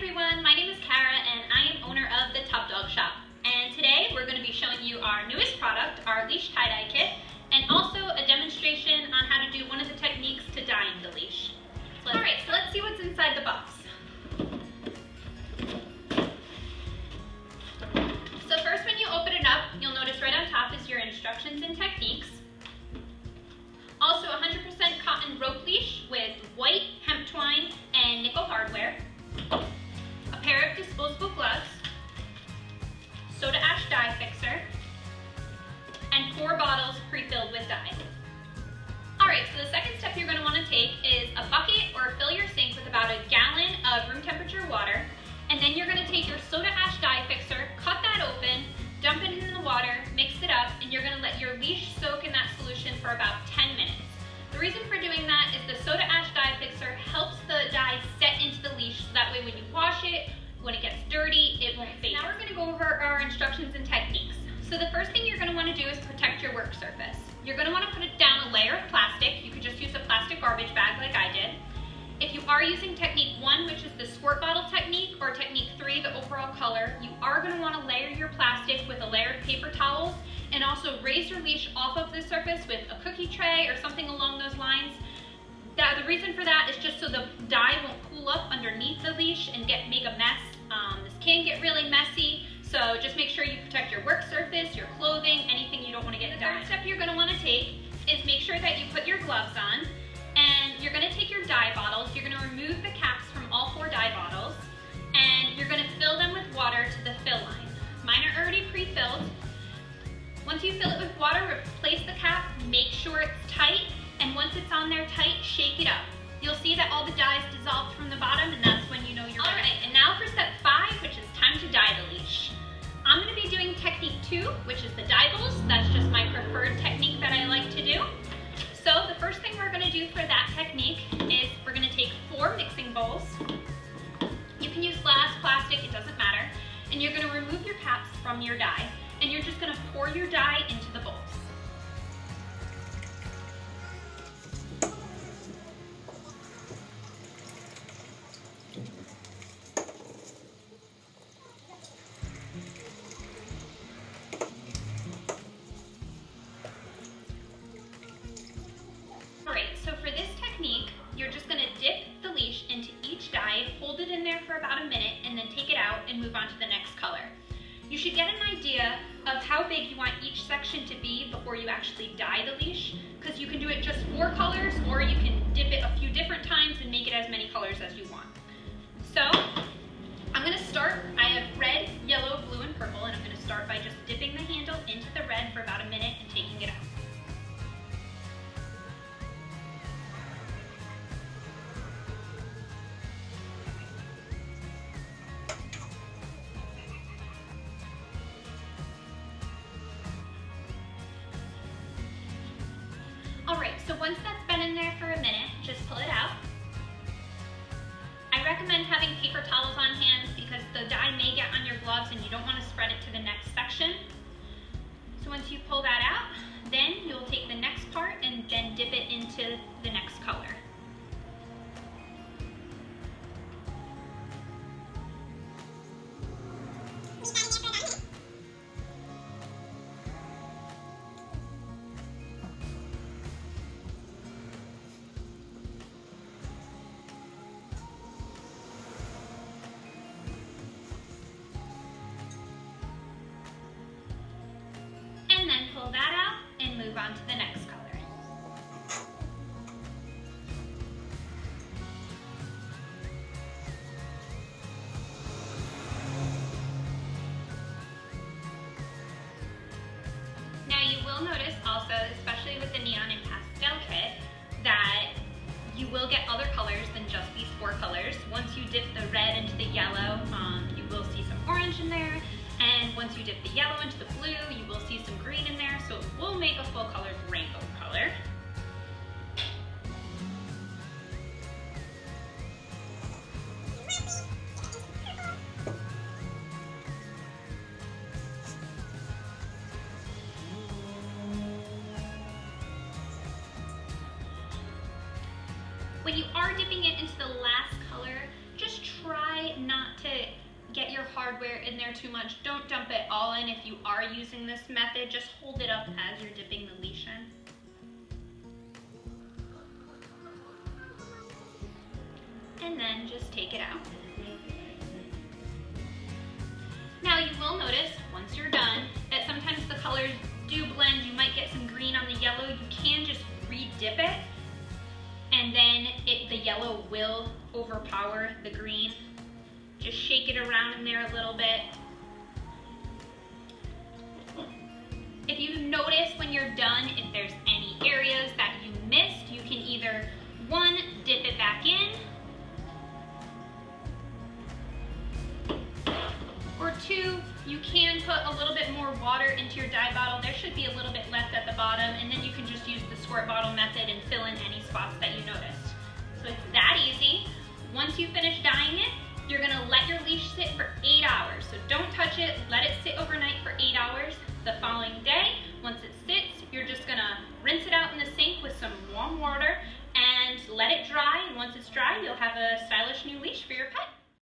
everyone, my name is Kara and I am owner of the Top Dog Shop. And today we're going to be showing you our newest product, our Leash Tie-Dye Kit, and also a demonstration on how to do one of the techniques to dyeing the leash. Alright, so let's see what's inside the box. So first, when you open it up, you'll notice right on top is your instructions and techniques. Also 100% cotton rope leash with white hemp twine and nickel hardware, a pair of disposable gloves, soda ash dye fixer, and 4 bottles pre-filled with dye. Alright, so the second step you're going to want to take is a bucket or fill your sink with about a gallon of room temperature water, and then you're going to take your soda ash dye fixer, cut that open, dump it in the water, mix it up, and you're going to let your leash soak in that solution for about 10 minutes. The reason for doing that is the soda ash dye fixer helps the dye set into the leash so that way when you wash it, when it gets dirty, it won't fade. Now we're going to go over our instructions and techniques. So the first thing you're going to want to do is protect your work surface. You're going to want to put it down a layer of plastic. You could just use a plastic garbage bag like I did. If you are using technique 1, which is the squirt bottle technique, or technique 3, the overall color, you are going to want to layer your plastic with a layer of paper towels and also raise your leash off of the surface with a cookie tray or something along those lines. The reason for that is just so the dye won't pool up underneath the leash and make a mess. This can get really messy, so just make sure you protect your work surface, your clothing, anything you don't want to get dyed. The third step you're going to want to take is make sure that you put your gloves on, and you're going to take your dye bottles. You're going to remove the caps from all 4 dye bottles, and you're going to fill them with water to the fill line. Mine are already pre-filled. Once you fill it with water, replace the cap, make sure it's tight, and once it's on there tight, shake it up. You'll see that all the dye is dissolved from the bottom, and that's when you know you're ready. Alright, and now for step 5, which is time to dye the leash. I'm going to be doing technique 2, which is the dye bowls. That's just my preferred technique that I like to do. So the first thing we're going to do for that technique is we're going to take 4 mixing bowls. You can use glass, plastic, it doesn't matter. And you're going to remove your caps from your dye, and you're just going to pour your dye into the bowls. Alright, so for this technique, you're just going to dip the leash into each dye, hold it in there for about a minute, and then take it out and move on to the next color. You should get an idea of how big you want each section to be before you actually dye the leash, because you can do it just 4 colors, or you can dip it a few different times and make it as many colors as you want. So, I'm going to start, I have red, yellow, blue, and purple, and I'm going to start by just dipping the handle into the red for about a minute and taking it out. Alright, so once that's been in there for a minute, just pull it out. I recommend having paper towels on hand because the dye may get on your gloves and you don't want to spread it to the next section. So once you pull that out, then you'll take the next part and then dip it into the next color. And then pull that out and move on to the next color. Now you will notice also, especially with the neon and pastel kit, that you will get other colors than just these 4 colors. Once you dip the red into the yellow, you will see some orange in there. And once you dip the yellow into the blue, you will see some green in there, so it will make a full colored rainbow color. When you are dipping it into the last color, just try not to hardware in there too much. Don't dump it all in if you are using this method. Just hold it up as you're dipping the leash in. And then just take it out. Now you will notice, once you're done, that sometimes the colors do blend. You might get some green on the yellow. You can just re-dip it, and then the yellow will overpower the green. Just shake it around in there a little bit. If you notice when you're done, if there's any areas that you missed, you can either, one, dip it back in, or two, you can put a little bit more water into your dye bottle. There should be a little bit left at the bottom, and then you can just use the squirt bottle method and fill in any spots that you noticed. So it's that easy. Once you finish dyeing it, you're gonna let your leash sit for 8 hours. So don't touch it, let it sit overnight for 8 hours. The following day, once it sits, you're just gonna rinse it out in the sink with some warm water and let it dry. And once it's dry, you'll have a stylish new leash for your pet.